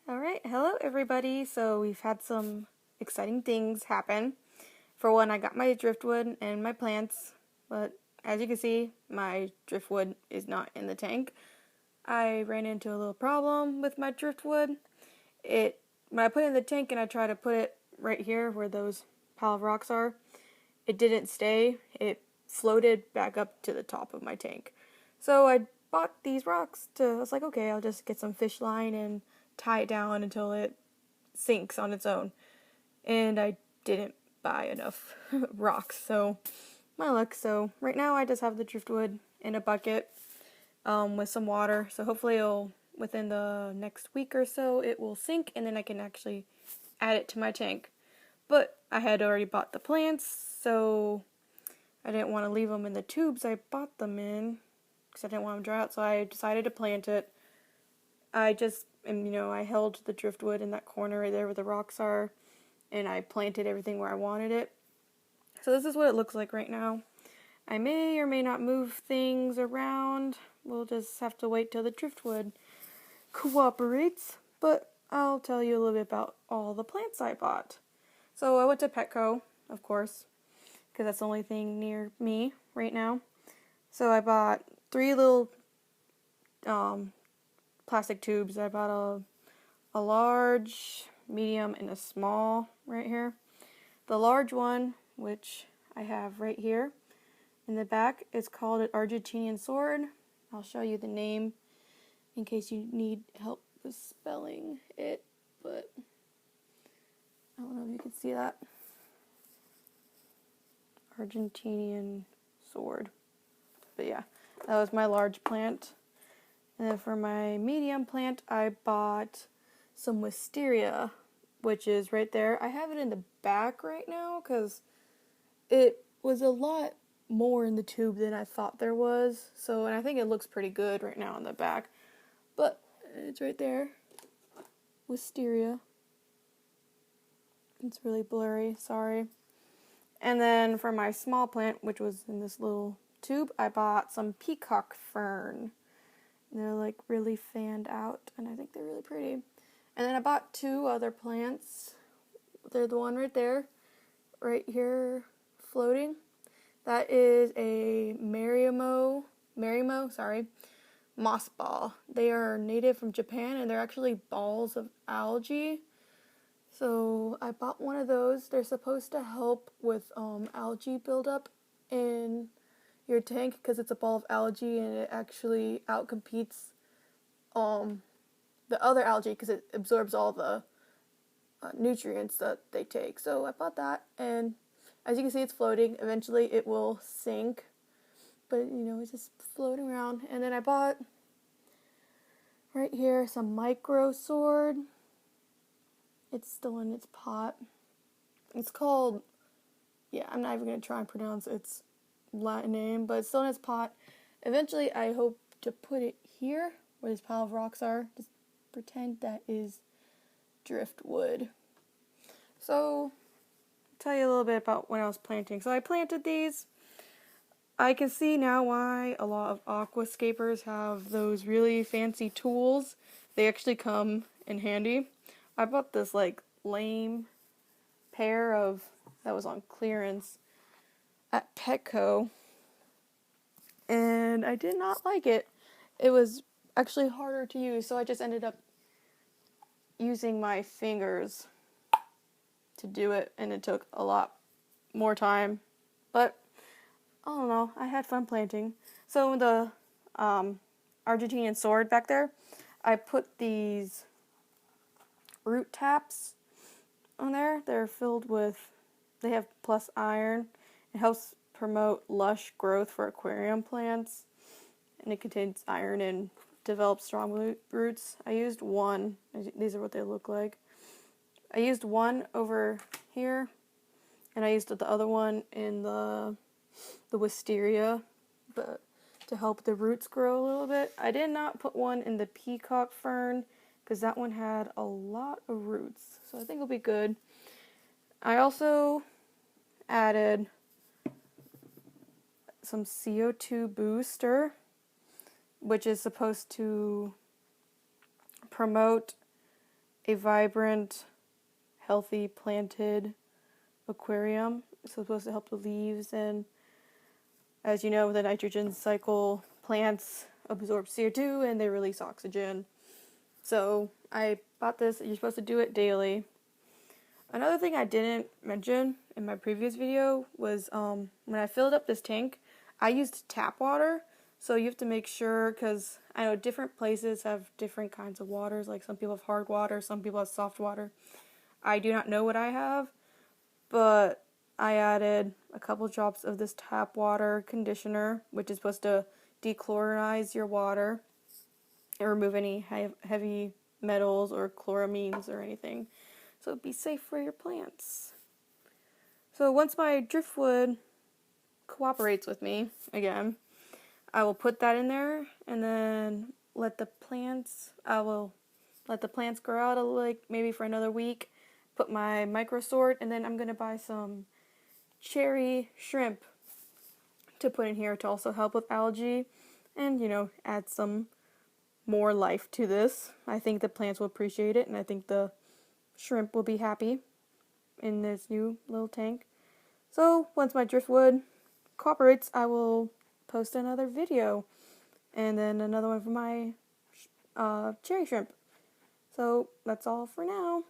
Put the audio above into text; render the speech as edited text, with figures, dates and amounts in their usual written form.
Alright, hello everybody. So we've had some exciting things happen. For one, I got my driftwood and my plants, but as you can see, my driftwood is not in the tank. I ran into a little problem with my driftwood. When I put it in the tank and I tried to put it right here where those pile of rocks are, it didn't stay. It floated back up to the top of my tank. So I bought these rocks I was like, okay, I'll just get some fish line and tie it down until it sinks on its own. And I didn't buy enough rocks, so my luck. So right now I just have the driftwood in a bucket with some water. So hopefully within the next week or so it will sink, and then I can actually add it to my tank. But I had already bought the plants, so I didn't want to leave them in the tubes I bought them in because I didn't want them to dry out. So I decided to plant it. I held the driftwood in that corner right there where the rocks are, and I planted everything where I wanted it. So this is what it looks like right now. I may or may not move things around. We'll just have to wait till the driftwood cooperates, but I'll tell you a little bit about all the plants I bought. So I went to Petco, of course, because that's the only thing near me right now. So I bought 3 little plastic tubes. I bought a large, medium, and a small right here. The large one, which I have right here in the back, is called an Argentinian sword. I'll show you the name in case you need help with spelling it, but I don't know if you can see that. Argentinian sword. But yeah, that was my large plant. And then for my medium plant, I bought some Wisteria, which is right there. I have it in the back right now because it was a lot more in the tube than I thought there was. And I think it looks pretty good right now in the back. But it's right there. Wisteria. It's really blurry, sorry. And then for my small plant, which was in this little tube, I bought some Peacock Fern. They're like really fanned out, and I think they're really pretty. And then I bought 2 other plants. They're the one right there, right here, floating. That is a Marimo, moss ball. They are native from Japan, and they're actually balls of algae. So I bought one of those. They're supposed to help with algae buildup in your tank because it's a ball of algae, and it actually outcompetes the other algae because it absorbs all the nutrients that they take. So I bought that, and as you can see, it's floating. Eventually it will sink, but it's just floating around. And then I bought right here some micro sword. It's still in its pot. It's called, I'm not even going to try and pronounce its Latin name, but it's still in its pot. Eventually I hope to put it here where this pile of rocks are. Just pretend that is driftwood. So I'll tell you a little bit about when I was planting. So I planted these. I can see now why a lot of aquascapers have those really fancy tools. They actually come in handy. I bought this lame pair that was on clearance at Petco, and I did not like it. It was actually harder to use, so I just ended up using my fingers to do it, and it took a lot more time, but I don't know, I had fun planting. So the Argentinian sword back there, I put these root taps on there. They're filled with, they have plus iron. It helps promote lush growth for aquarium plants, and it contains iron and develops strong roots. I used one. These are what they look like. I used one over here, and I used the other one in the Wisteria, but to help the roots grow a little bit. I did not put one in the Peacock Fern because that one had a lot of roots, so I think it'll be good. I also added some CO2 Booster, which is supposed to promote a vibrant, healthy planted aquarium. It's supposed to help the leaves, and as you know, the nitrogen cycle, plants absorb CO2 and they release oxygen. So I bought this. You're supposed to do it daily. Another thing I didn't mention in my previous video was when I filled up this tank, I used tap water. So you have to make sure, because I know different places have different kinds of waters. Like some people have hard water, some people have soft water. I do not know what I have, but I added a couple drops of this tap water conditioner, which is supposed to dechlorinize your water and remove any heavy metals or chloramines or anything. So be safe for your plants. So once my driftwood cooperates with me again, I will put that in there and then I will let the plants grow out like maybe for another week, put my micro sort, and then I'm going to buy some cherry shrimp to put in here to also help with algae and, add some more life to this. I think the plants will appreciate it, and I think the shrimp will be happy in this new little tank. So once my driftwood cooperates, I will post another video and then another one for my cherry shrimp. So that's all for now.